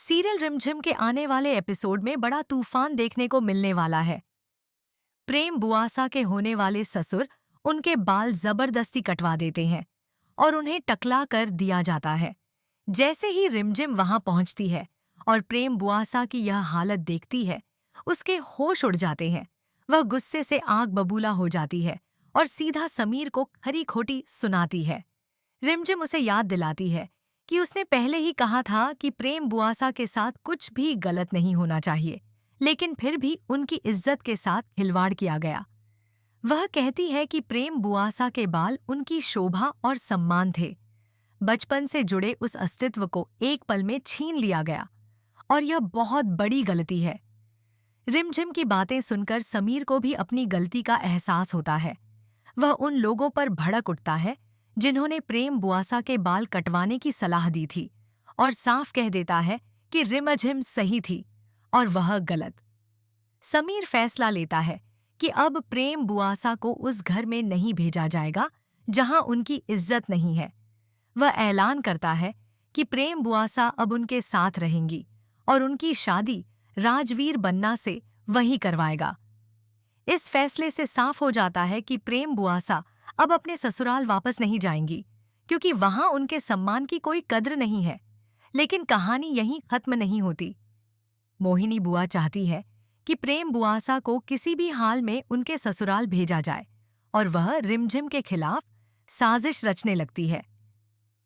Serial रिमझिम के आने वाले एपिसोड में बड़ा तूफान देखने को मिलने वाला है। प्रेम बुआसा के होने वाले ससुर उनके बाल जबरदस्ती कटवा देते हैं और उन्हें टकला कर दिया जाता है। जैसे ही रिमझिम वहां पहुंचती है और प्रेम बुआसा की यह हालत देखती है, उसके होश उड़ जाते हैं। वह गुस्से से आग बबूला हो जाती है और सीधा समीर को खरी खोटी सुनाती है। रिमझिम उसे याद दिलाती है कि उसने पहले ही कहा था कि प्रेम बुआसा के साथ कुछ भी गलत नहीं होना चाहिए, लेकिन फिर भी उनकी इज्जत के साथ खिलवाड़ किया गया। वह कहती है कि प्रेम बुआसा के बाल उनकी शोभा और सम्मान थे। बचपन से जुड़े उस अस्तित्व को एक पल में छीन लिया गया और यह बहुत बड़ी गलती है। रिमझिम की बातें सुनकर समीर को भी अपनी गलती का एहसास होता है। वह उन लोगों पर भड़क उठता है जिन्होंने प्रेम बुआसा के बाल कटवाने की सलाह दी थी और साफ कह देता है कि रिमझिम सही थी और वह गलत। समीर फैसला लेता है कि अब प्रेम बुआसा को उस घर में नहीं भेजा जाएगा जहां उनकी इज्जत नहीं है। वह ऐलान करता है कि प्रेम बुआसा अब उनके साथ रहेंगी और उनकी शादी राजवीर बन्ना से वही करवाएगा। इस फैसले से साफ हो जाता है कि प्रेम बुआसा अब अपने ससुराल वापस नहीं जाएंगी, क्योंकि वहां उनके सम्मान की कोई कद्र नहीं है। लेकिन कहानी यहीं खत्म नहीं होती। मोहिनी बुआ चाहती है कि प्रेम बुआसा को किसी भी हाल में उनके ससुराल भेजा जाए और वह रिमझिम के खिलाफ साजिश रचने लगती है।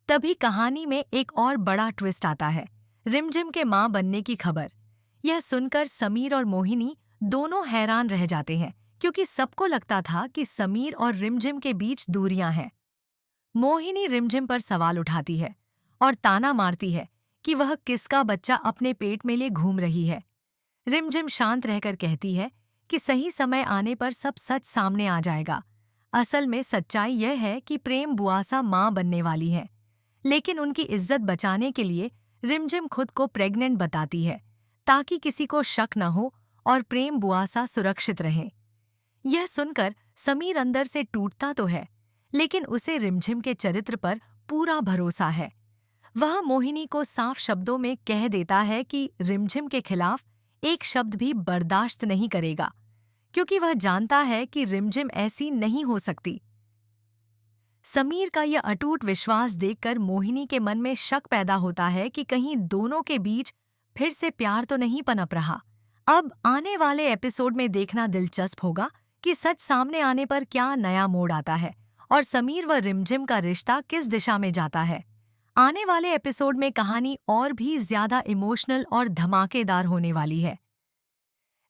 तभी कहानी में एक और बड़ा ट्विस्ट आता है, रिमझिम के मां बनने की खबर। यह सुनकर समीर और मोहिनी दोनों हैरान रह जाते हैं, क्योंकि सबको लगता था कि समीर और रिमझिम के बीच दूरियां हैं। मोहिनी रिमझिम पर सवाल उठाती है और ताना मारती है कि वह किसका बच्चा अपने पेट में लिए घूम रही है। रिमझिम शांत रहकर कहती है कि सही समय आने पर सब सच सामने आ जाएगा। असल में सच्चाई यह है कि प्रेम बुआसा मां बनने वाली है, लेकिन उनकी इज्जत बचाने के लिए रिमझिम खुद को प्रेग्नेंट बताती है ताकि किसी को शक न हो और प्रेम बुआसा सुरक्षित रहे। यह सुनकर समीर अंदर से टूटता तो है, लेकिन उसे रिमझिम के चरित्र पर पूरा भरोसा है। वह मोहिनी को साफ शब्दों में कह देता है कि रिमझिम के खिलाफ एक शब्द भी बर्दाश्त नहीं करेगा, क्योंकि वह जानता है कि रिमझिम ऐसी नहीं हो सकती। समीर का यह अटूट विश्वास देखकर मोहिनी के मन में शक पैदा होता है कि कहीं दोनों के बीच फिर से प्यार तो नहीं पनप रहा। अब आने वाले एपिसोड में देखना दिलचस्प होगा कि सच सामने आने पर क्या नया मोड़ आता है और समीर व रिमझिम का रिश्ता किस दिशा में जाता है। आने वाले एपिसोड में कहानी और भी ज्यादा इमोशनल और धमाकेदार होने वाली है।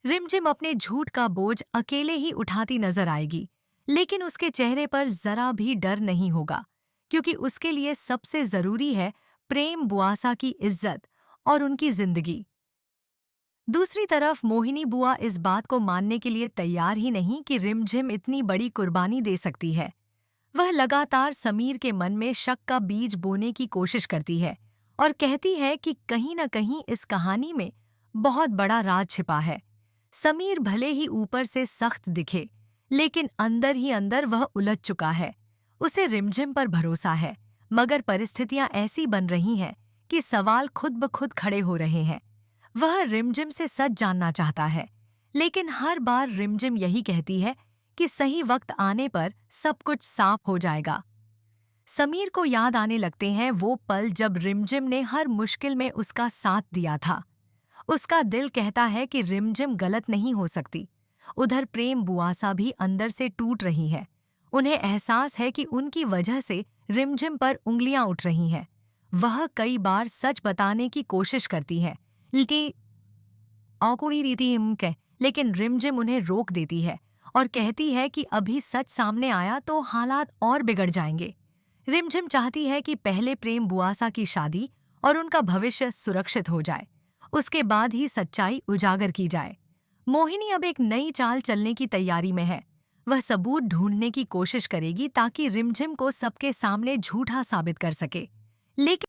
रिमझिम अपने झूठ का बोझ अकेले ही उठाती नजर आएगी, लेकिन उसके चेहरे पर जरा भी डर नहीं होगा, क्योंकि उसके लिए सबसे जरूरी है प्रेम बुआसा की इज्जत और उनकी जिंदगी। दूसरी तरफ मोहिनी बुआ इस बात को मानने के लिए तैयार ही नहीं कि रिमझिम इतनी बड़ी कुर्बानी दे सकती है। वह लगातार समीर के मन में शक का बीज बोने की कोशिश करती है और कहती है कि कहीं न कहीं इस कहानी में बहुत बड़ा राज छिपा है। समीर भले ही ऊपर से सख्त दिखे, लेकिन अंदर ही अंदर वह उलझ चुका है। उसे रिमझिम पर भरोसा है, मगर परिस्थितियां ऐसी बन रही हैं कि सवाल खुद ब खुद खड़े हो रहे हैं। वह रिमझिम से सच जानना चाहता है, लेकिन हर बार रिमझिम यही कहती है कि सही वक्त आने पर सब कुछ साफ हो जाएगा। समीर को याद आने लगते हैं वो पल जब रिमझिम ने हर मुश्किल में उसका साथ दिया था। उसका दिल कहता है कि रिमझिम गलत नहीं हो सकती। उधर प्रेम बुआसा भी अंदर से टूट रही है। उन्हें एहसास है कि उनकी वजह से रिमझिम पर उंगलियां उठ रही हैं। वह कई बार सच बताने की कोशिश करती है, लेकिन रिमझिम उन्हें रोक देती है और कहती है कि अभी सच सामने आया तो हालात और बिगड़ जाएंगे। रिमझिम चाहती है कि पहले प्रेम बुआसा की शादी और उनका भविष्य सुरक्षित हो जाए, उसके बाद ही सच्चाई उजागर की जाए। मोहिनी अब एक नई चाल चलने की तैयारी में है। वह सबूत ढूंढने की कोशिश करेगी ताकि रिमझिम को सबके सामने झूठा साबित कर सके, लेकिन